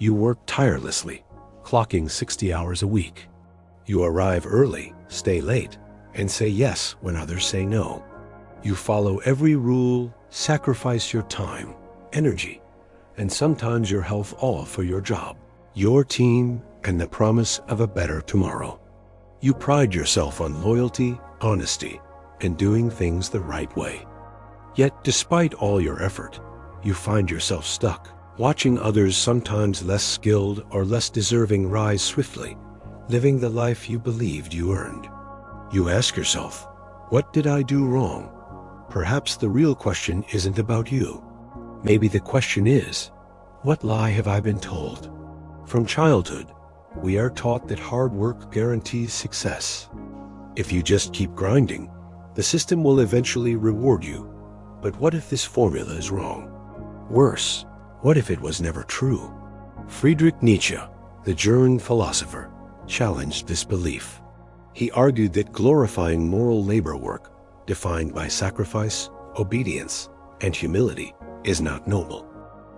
You work tirelessly, clocking 60 hours a week. You arrive early, stay late, and say yes when others say no. You follow every rule, sacrifice your time, energy, and sometimes your health all for your job, your team, and the promise of a better tomorrow. You pride yourself on loyalty, honesty, and doing things the right way. Yet, despite all your effort, you find yourself stuck, watching others sometimes less skilled or less deserving rise swiftly, living the life you believed you earned. You ask yourself, what did I do wrong? Perhaps the real question isn't about you. Maybe the question is, what lie have I been told? From childhood, we are taught that hard work guarantees success. If you just keep grinding, the system will eventually reward you. But what if this formula is wrong? Worse, what if it was never true? Friedrich Nietzsche, the German philosopher, challenged this belief. He argued that glorifying moral labor work, defined by sacrifice, obedience, and humility, is not noble.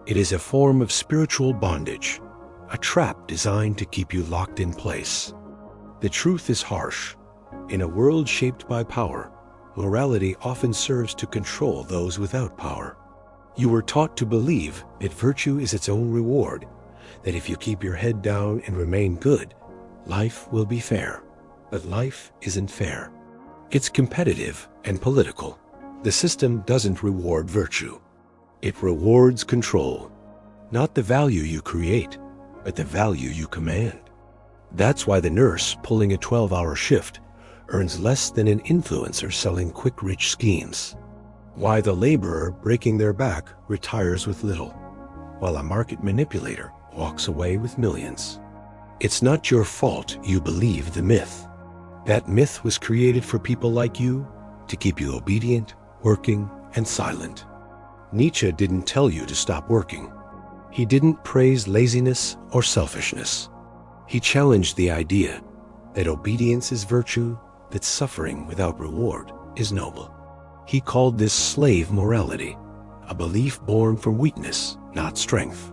It is a form of spiritual bondage, a trap designed to keep you locked in place. The truth is harsh. In a world shaped by power, morality often serves to control those without power. You were taught to believe that virtue is its own reward, that if you keep your head down and remain good, life will be fair. But life isn't fair. It's competitive and political. The system doesn't reward virtue. It rewards control. Not the value you create, but the value you command. That's why the nurse pulling a 12-hour shift earns less than an influencer selling quick rich schemes. Why the laborer breaking their back retires with little, while a market manipulator walks away with millions. It's not your fault you believe the myth. That myth was created for people like you to keep you obedient, working, and silent. Nietzsche didn't tell you to stop working. He didn't praise laziness or selfishness. He challenged the idea that obedience is virtue, that suffering without reward is noble. He called this slave morality, a belief born from weakness, not strength.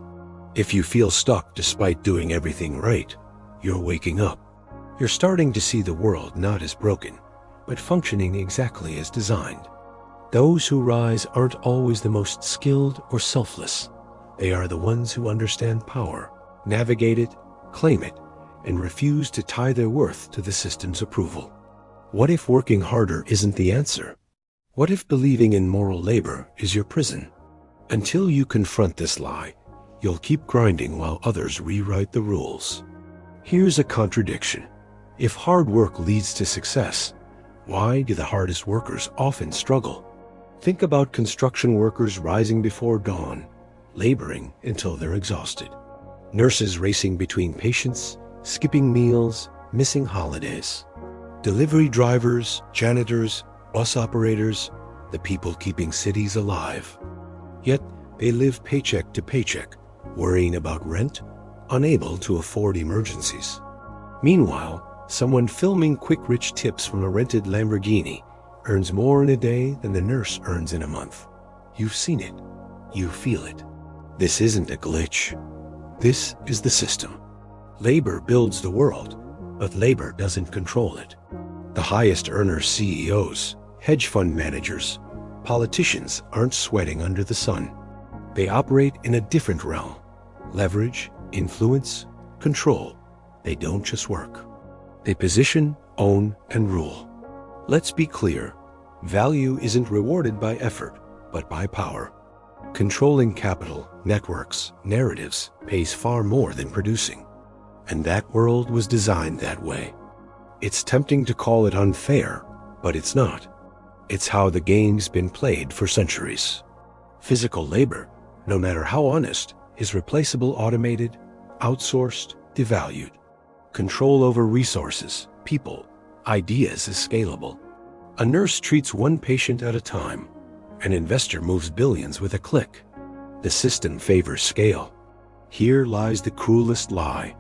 If you feel stuck despite doing everything right, you're waking up. You're starting to see the world not as broken, but functioning exactly as designed. Those who rise aren't always the most skilled or selfless. They are the ones who understand power, navigate it, claim it, and refuse to tie their worth to the system's approval. What if working harder isn't the answer? What if believing in moral labor is your prison? Until you confront this lie, you'll keep grinding while others rewrite the rules. Here's a contradiction. If hard work leads to success, why do the hardest workers often struggle? Think about construction workers rising before dawn, laboring until they're exhausted. Nurses racing between patients, skipping meals, missing holidays. Delivery drivers, janitors, bus operators, the people keeping cities alive. Yet they live paycheck to paycheck, worrying about rent, unable to afford emergencies. Meanwhile, someone filming quick rich tips from a rented Lamborghini earns more in a day than the nurse earns in a month. You've seen it. You feel it. This isn't a glitch. This is the system. Labor builds the world, but labor doesn't control it. The highest earners, CEOs, hedge fund managers, politicians aren't sweating under the sun. They operate in a different realm. Leverage, influence, control. They don't just work. They position, own, and rule. Let's be clear. Value isn't rewarded by effort, but by power. Controlling capital, networks, narratives pays far more than producing. And that world was designed that way. It's tempting to call it unfair, but it's not. It's how the game's been played for centuries. Physical labor, no matter how honest, is replaceable, automated, outsourced, devalued. Control over resources, people, ideas is scalable. A nurse treats one patient at a time. An investor moves billions with a click. The system favors scale. Here lies the cruelest lie.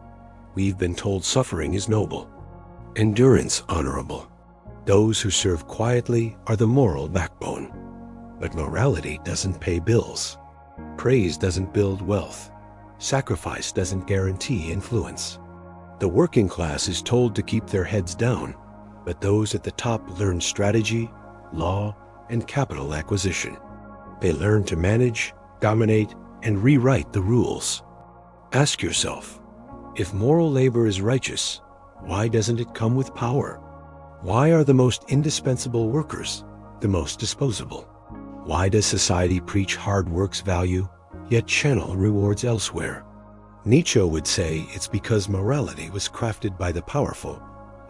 We've been told suffering is noble, endurance honorable. Those who serve quietly are the moral backbone. But morality doesn't pay bills. Praise doesn't build wealth. sacrifice doesn't guarantee influence. The working class is told to keep their heads down, but those at the top learn strategy, law, and capital acquisition. They learn to manage, dominate, and rewrite the rules. Ask yourself, if moral labor is righteous, why doesn't it come with power? Why are the most indispensable workers the most disposable? Why does society preach hard work's value, yet channel rewards elsewhere? Nietzsche would say it's because morality was crafted by the powerful,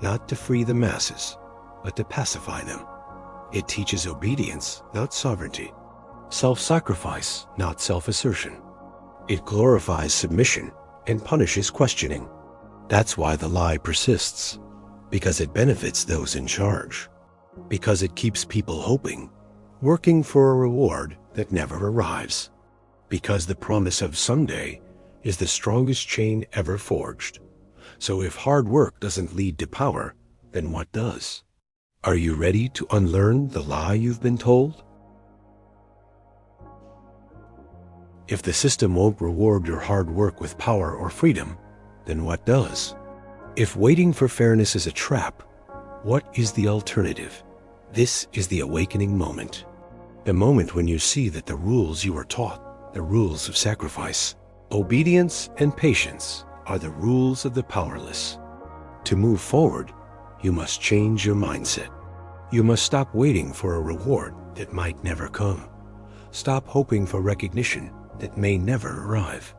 not to free the masses, but to pacify them. It teaches obedience, not sovereignty, self-sacrifice, not self-assertion. It glorifies submission and punishes questioning. That's why the lie persists, because it benefits those in charge, because it keeps people hoping, working for a reward that never arrives, because the promise of someday is the strongest chain ever forged. So if hard work doesn't lead to power, then what does? Are you ready to unlearn the lie you've been told? If the system won't reward your hard work with power or freedom, then what does? If waiting for fairness is a trap, what is the alternative? This is the awakening moment. The moment when you see that the rules you were taught, the rules of sacrifice, obedience, and patience, are the rules of the powerless. To move forward, you must change your mindset. You must stop waiting for a reward that might never come. Stop hoping for recognition that may never arrive.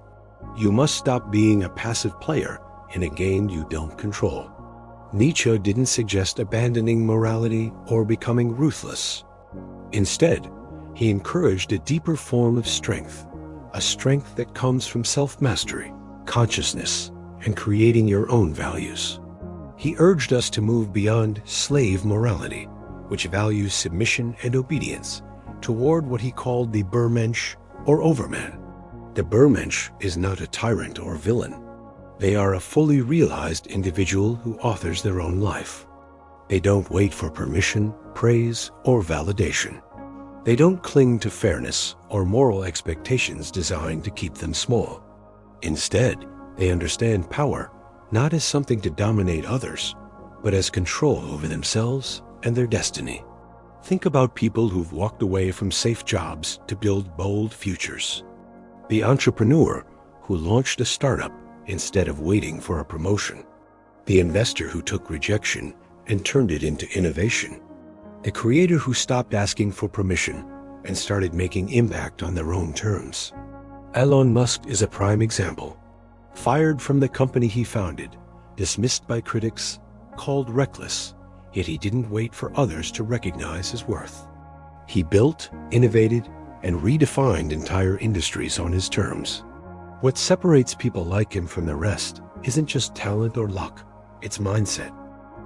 You must stop being a passive player in a game you don't control. Nietzsche didn't suggest abandoning morality or becoming ruthless. Instead, he encouraged a deeper form of strength, a strength that comes from self-mastery, consciousness, and creating your own values. He urged us to move beyond slave morality, which values submission and obedience, toward what he called the Übermensch, or overman. The Übermensch is not a tyrant or villain. They are a fully realized individual who authors their own life. They don't wait for permission, praise, or validation. They don't cling to fairness or moral expectations designed to keep them small. Instead, they understand power not as something to dominate others, but as control over themselves and their destiny. Think about people who've walked away from safe jobs to build bold futures. The entrepreneur who launched a startup instead of waiting for a promotion. The investor who took rejection and turned it into innovation. The creator who stopped asking for permission and started making impact on their own terms. Elon Musk is a prime example. Fired from the company he founded, dismissed by critics, called reckless, yet he didn't wait for others to recognize his worth. He built, innovated, and redefined entire industries on his terms. What separates people like him from the rest isn't just talent or luck, it's mindset.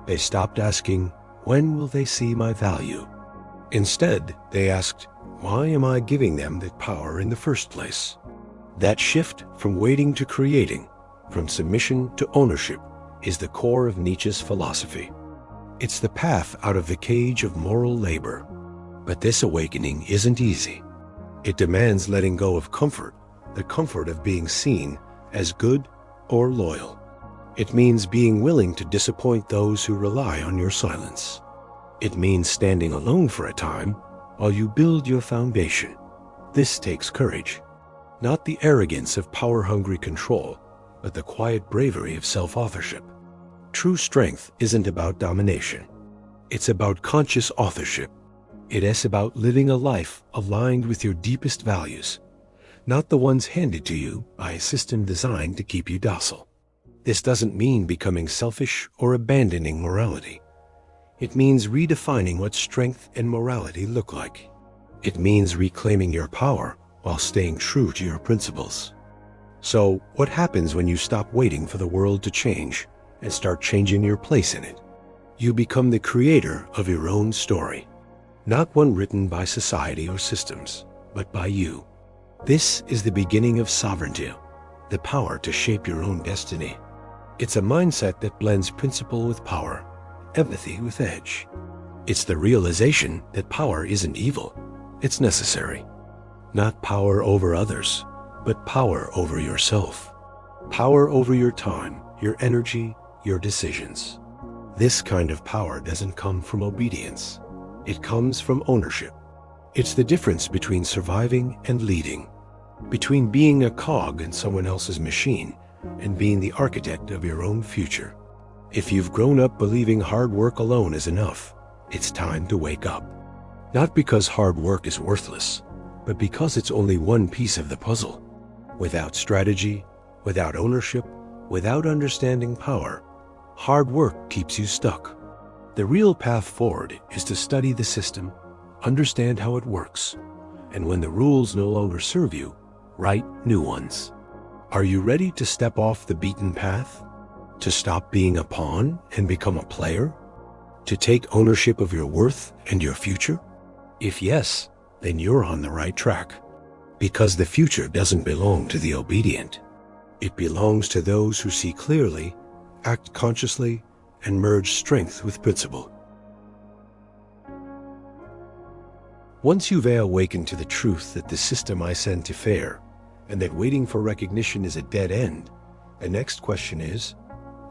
They stopped asking, when will they see my value? Instead, they asked, why am I giving them that power in the first place? That shift from waiting to creating, from submission to ownership, is the core of Nietzsche's philosophy. It's the path out of the cage of moral labor. But this awakening isn't easy. It demands letting go of comfort, the comfort of being seen as good or loyal. It means being willing to disappoint those who rely on your silence. It means standing alone for a time while you build your foundation. This takes courage. Not the arrogance of power-hungry control, but the quiet bravery of self-authorship. True strength isn't about domination. It's about conscious authorship. It is about living a life aligned with your deepest values, not the ones handed to you by a system designed to keep you docile. This doesn't mean becoming selfish or abandoning morality. It means redefining what strength and morality look like. It means reclaiming your power while staying true to your principles. So, what happens when you stop waiting for the world to change and start changing your place in it? You become the creator of your own story, not one written by society or systems, but by you. This is the beginning of sovereignty, the power to shape your own destiny. It's a mindset that blends principle with power, empathy with edge. It's the realization that power isn't evil, it's necessary. Not power over others, but power over yourself. Power over your time, your energy, your decisions. This kind of power doesn't come from obedience. It comes from ownership. It's the difference between surviving and leading, between being a cog in someone else's machine and being the architect of your own future. If you've grown up believing hard work alone is enough, it's time to wake up. Not because hard work is worthless, but because it's only one piece of the puzzle. Without strategy, without ownership, without understanding power, hard work keeps you stuck. The real path forward is to study the system, understand how it works, and when the rules no longer serve you, write new ones. Are you ready to step off the beaten path? To stop being a pawn and become a player? To take ownership of your worth and your future? If yes, then you're on the right track. Because the future doesn't belong to the obedient. It belongs to those who see clearly, act consciously, and merge strength with principle. Once you've awakened to the truth that the system I send to fair, and that waiting for recognition is a dead end, the next question is,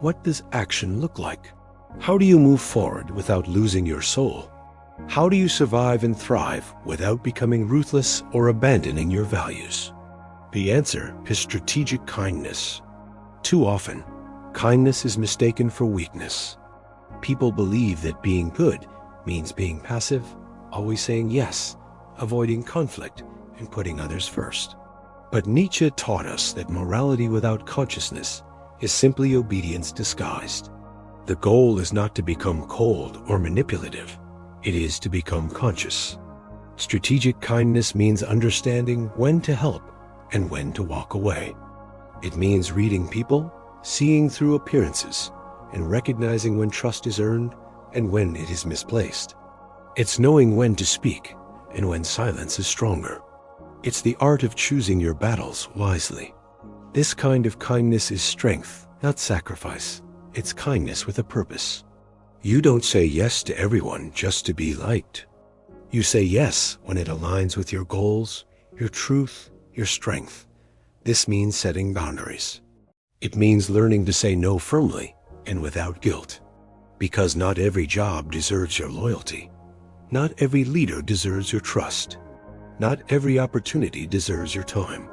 what does action look like? How do you move forward without losing your soul? How do you survive and thrive without becoming ruthless or abandoning your values? The answer is strategic kindness. Too often, kindness is mistaken for weakness. People believe that being good means being passive, always saying yes, avoiding conflict, and putting others first. But Nietzsche taught us that morality without consciousness is simply obedience disguised. The goal is not to become cold or manipulative. It is to become conscious. Strategic kindness means understanding when to help and when to walk away. It means reading people, seeing through appearances, and recognizing when trust is earned and when it is misplaced. It's knowing when to speak and when silence is stronger. It's the art of choosing your battles wisely. This kind of kindness is strength, not sacrifice. It's kindness with a purpose. You don't say yes to everyone just to be liked. You say yes when it aligns with your goals, your truth, your strength. This means setting boundaries. It means learning to say no firmly and without guilt. Because not every job deserves your loyalty. Not every leader deserves your trust. Not every opportunity deserves your time.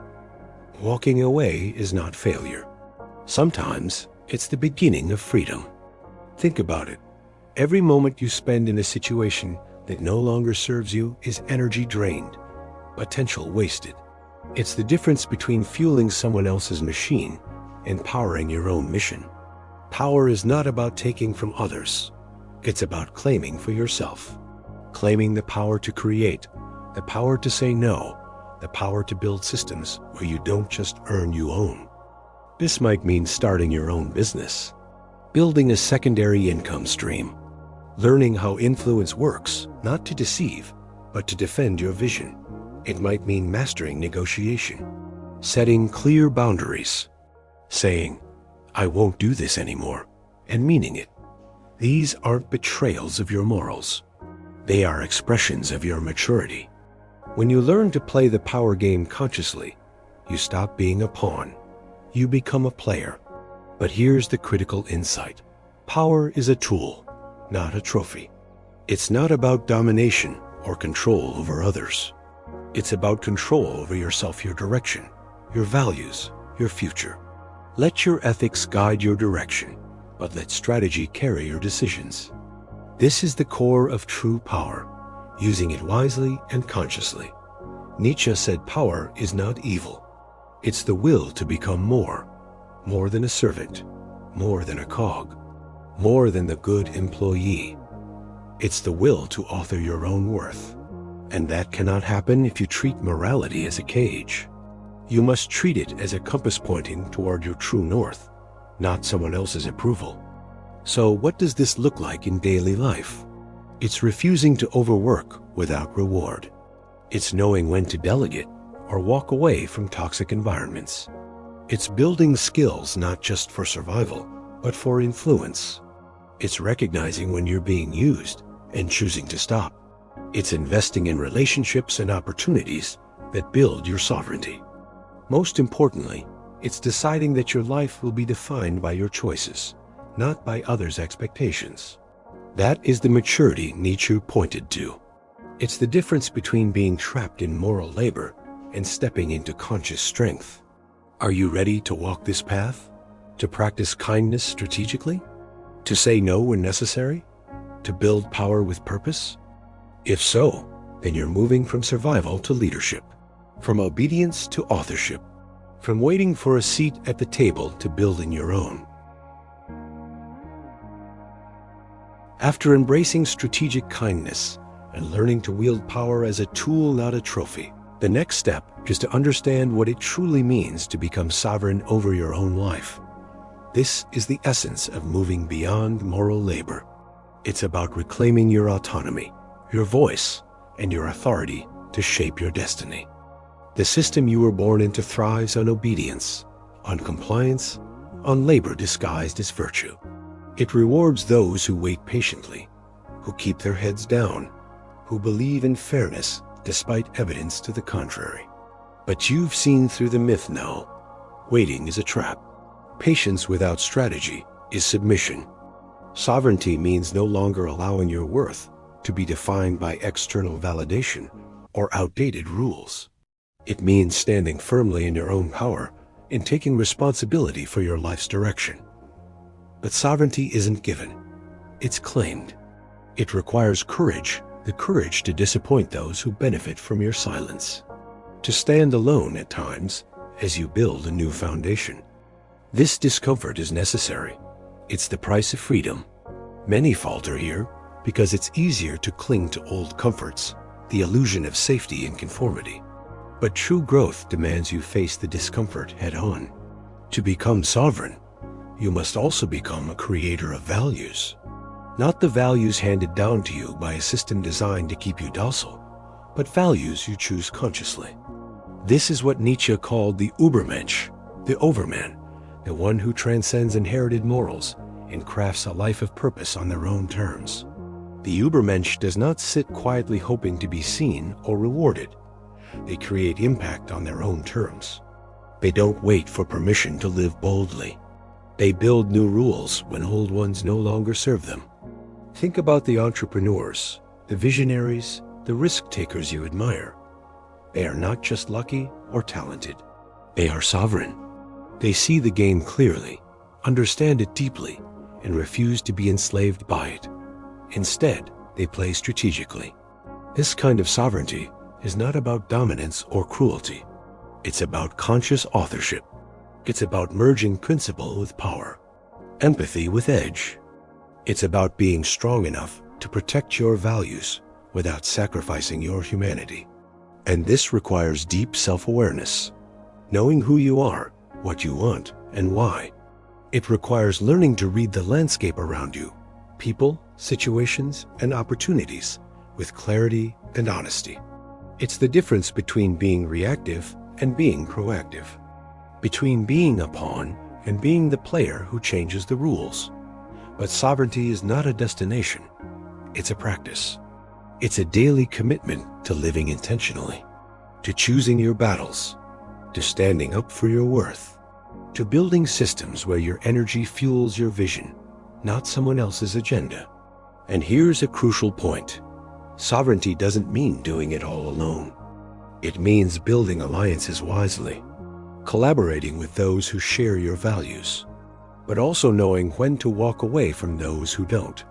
Walking away is not failure. Sometimes it's the beginning of freedom. Think about it. Every moment you spend in a situation that no longer serves you is energy drained, potential wasted. It's the difference between fueling someone else's machine and powering your own mission. Power is not about taking from others. It's about claiming for yourself. Claiming the power to create, the power to say no, the power to build systems where you don't just earn, you own. This might mean starting your own business, building a secondary income stream, learning how influence works, not to deceive, but to defend your vision. It might mean mastering negotiation, setting clear boundaries, saying, I won't do this anymore, and meaning it. These aren't betrayals of your morals. They are expressions of your maturity. When you learn to play the power game consciously, you stop being a pawn. You become a player. But here's the critical insight. Power is a tool, not a trophy. It's not about domination or control over others. It's about control over yourself, your direction, your values, your future. Let your ethics guide your direction, but let strategy carry your decisions. This is the core of true power, using it wisely and consciously. Nietzsche said power is not evil. It's the will to become more than a servant, more than a cog, more than the good employee. It's the will to author your own worth. And that cannot happen if you treat morality as a cage. You must treat it as a compass pointing toward your true north, not someone else's approval. So what does this look like in daily life? It's refusing to overwork without reward. It's knowing when to delegate or walk away from toxic environments. It's building skills not just for survival, but for influence. It's recognizing when you're being used and choosing to stop. It's investing in relationships and opportunities that build your sovereignty. Most importantly, it's deciding that your life will be defined by your choices, not by others' expectations. That is the maturity Nietzsche pointed to. It's the difference between being trapped in moral labor and stepping into conscious strength. Are you ready to walk this path? To practice kindness strategically? To say no when necessary? To build power with purpose? If so, then you're moving from survival to leadership, from obedience to authorship, from waiting for a seat at the table to building your own. After embracing strategic kindness and learning to wield power as a tool, not a trophy, the next step is to understand what it truly means to become sovereign over your own life. This is the essence of moving beyond moral labor. It's about reclaiming your autonomy, your voice, and your authority to shape your destiny. The system you were born into thrives on obedience, on compliance, on labor disguised as virtue. It rewards those who wait patiently, who keep their heads down, who believe in fairness despite evidence to the contrary. But you've seen through the myth now. Waiting is a trap. Patience without strategy is submission. Sovereignty means no longer allowing your worth to be defined by external validation or outdated rules. It means standing firmly in your own power and taking responsibility for your life's direction. But sovereignty isn't given. It's claimed. It requires courage, the courage to disappoint those who benefit from your silence. To stand alone at times as you build a new foundation. This discomfort is necessary. It's the price of freedom. Many falter here because it's easier to cling to old comforts, the illusion of safety and conformity. But true growth demands you face the discomfort head-on. To become sovereign, you must also become a creator of values. Not the values handed down to you by a system designed to keep you docile, but values you choose consciously. This is what Nietzsche called the Übermensch, the overman, the one who transcends inherited morals and crafts a life of purpose on their own terms. The Übermensch does not sit quietly hoping to be seen or rewarded. They create impact on their own terms. They don't wait for permission to live boldly. They build new rules when old ones no longer serve them. Think about the entrepreneurs, the visionaries, the risk-takers you admire. They are not just lucky or talented. They are sovereign. They see the game clearly, understand it deeply, and refuse to be enslaved by it. Instead, they play strategically. This kind of sovereignty is not about dominance or cruelty. It's about conscious authorship. It's about merging principle with power, empathy with edge. It's about being strong enough to protect your values without sacrificing your humanity. And this requires deep self-awareness, knowing who you are, what you want, and why. It requires learning to read the landscape around you, people, situations, and opportunities with clarity and honesty. It's the difference between being reactive and being proactive, between being a pawn and being the player who changes the rules. But sovereignty is not a destination, it's a practice. It's a daily commitment to living intentionally, to choosing your battles, to standing up for your worth, to building systems where your energy fuels your vision, not someone else's agenda. And here's a crucial point. Sovereignty doesn't mean doing it all alone. It means building alliances wisely, collaborating with those who share your values, but also knowing when to walk away from those who don't.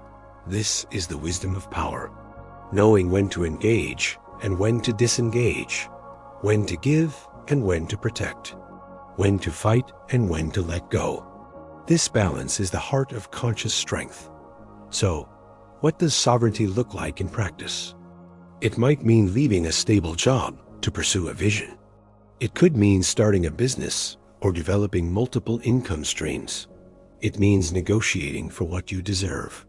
This is the wisdom of power. Knowing when to engage and when to disengage, when to give and when to protect, when to fight and when to let go. This balance is the heart of conscious strength. So, what does sovereignty look like in practice? It might mean leaving a stable job to pursue a vision. It could mean starting a business or developing multiple income streams. It means negotiating for what you deserve,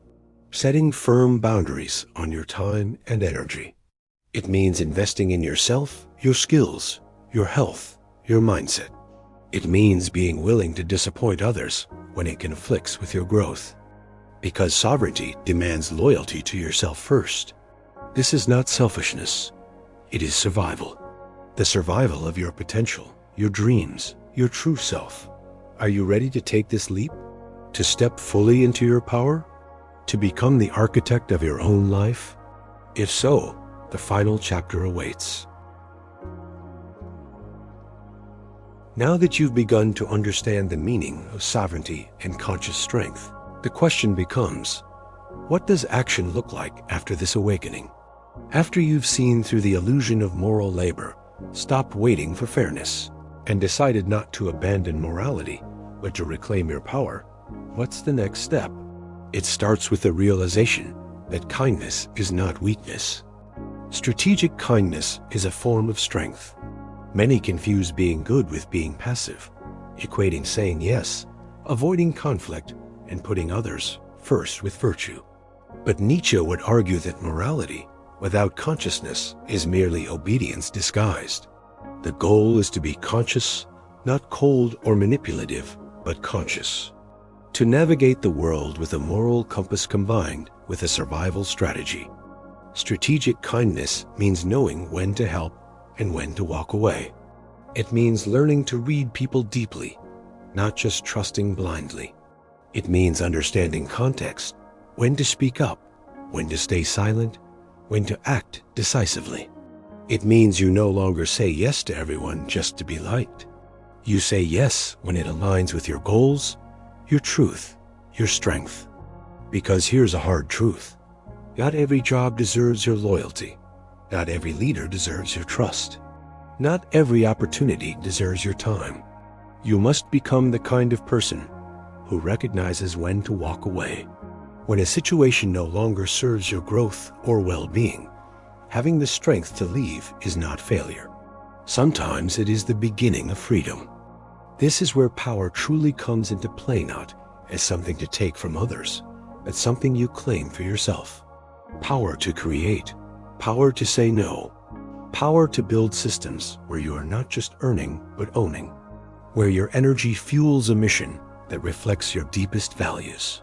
setting firm boundaries on your time and energy. It means investing in yourself, your skills, your health, your mindset. It means being willing to disappoint others when it conflicts with your growth. Because sovereignty demands loyalty to yourself first. This is not selfishness. It is survival. The survival of your potential, your dreams, your true self. Are you ready to take this leap? To step fully into your power? To become the architect of your own life? If so, the final chapter awaits. Now that you've begun to understand the meaning of sovereignty and conscious strength, the question becomes, what does action look like after this awakening? After you've seen through the illusion of moral labor, stopped waiting for fairness, and decided not to abandon morality, but to reclaim your power, what's the next step? It starts with the realization that kindness is not weakness. Strategic kindness is a form of strength. Many confuse being good with being passive, equating saying yes, avoiding conflict, and putting others first with virtue. But Nietzsche would argue that morality, without consciousness, is merely obedience disguised. The goal is to be conscious, not cold or manipulative, but conscious. To navigate the world with a moral compass combined with a survival strategy. Strategic kindness means knowing when to help and when to walk away. It means learning to read people deeply, not just trusting blindly. It means understanding context, when to speak up, when to stay silent, when to act decisively. It means you no longer say yes to everyone just to be liked. You say yes when it aligns with your goals, your truth, your strength. Because here's a hard truth. Not every job deserves your loyalty. Not every leader deserves your trust. Not every opportunity deserves your time. You must become the kind of person who recognizes when to walk away. When a situation no longer serves your growth or well-being, having the strength to leave is not failure. Sometimes it is the beginning of freedom. This is where power truly comes into play, not as something to take from others, but something you claim for yourself. Power to create, power to say no, power to build systems where you are not just earning but owning, where your energy fuels a mission that reflects your deepest values.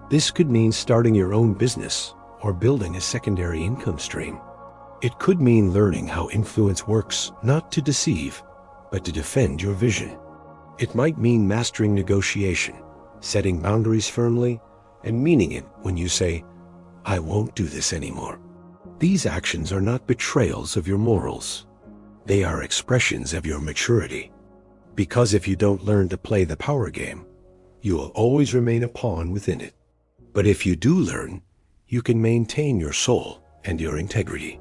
This could mean starting your own business or building a secondary income stream. It could mean learning how influence works, not to deceive, but to defend your vision. It might mean mastering negotiation, setting boundaries firmly, and meaning it when you say, I won't do this anymore. These actions are not betrayals of your morals. They are expressions of your maturity. Because if you don't learn to play the power game, you will always remain a pawn within it. But if you do learn, you can maintain your soul and your integrity.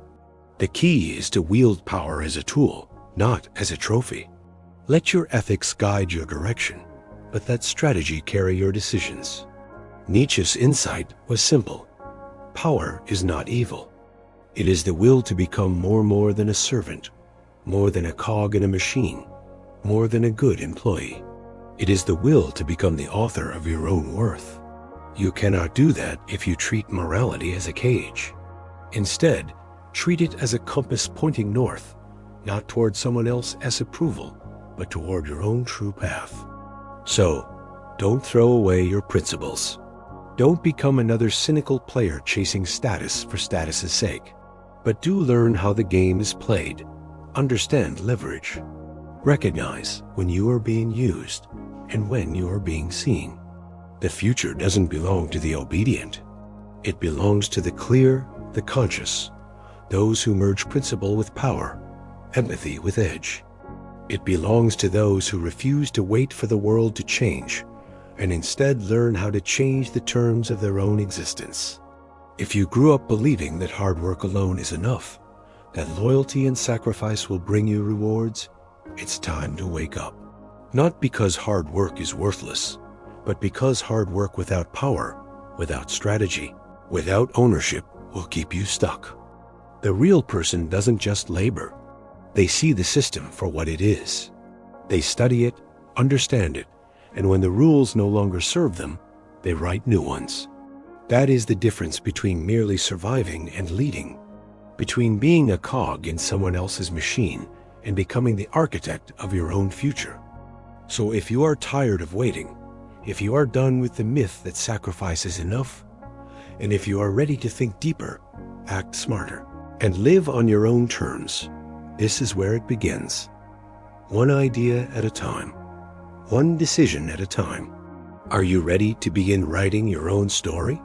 The key is to wield power as a tool, not as a trophy. Let your ethics guide your direction, but let strategy carry your decisions. Nietzsche's insight was simple. Power is not evil. It is the will to become more than a servant, more than a cog in a machine, more than a good employee. It is the will to become the author of your own worth. You cannot do that if you treat morality as a cage. Instead, treat it as a compass pointing north, not toward someone else's approval, but toward your own true path. So, don't throw away your principles. Don't become another cynical player chasing status for status's sake. But do learn how the game is played. Understand leverage. Recognize when you are being used and when you are being seen. The future doesn't belong to the obedient. It belongs to the clear, the conscious, those who merge principle with power, empathy with edge. It belongs to those who refuse to wait for the world to change and instead learn how to change the terms of their own existence. If you grew up believing that hard work alone is enough, that loyalty and sacrifice will bring you rewards, it's time to wake up. Not because hard work is worthless, but because hard work without power, without strategy, without ownership will keep you stuck. The real person doesn't just labor. They see the system for what it is. They study it, understand it, and when the rules no longer serve them, they write new ones. That is the difference between merely surviving and leading, between being a cog in someone else's machine and becoming the architect of your own future. So if you are tired of waiting, if you are done with the myth that sacrifice is enough, and if you are ready to think deeper, act smarter, and live on your own terms, this is where it begins. one idea at a time, one decision at a time. Are you ready to begin writing your own story?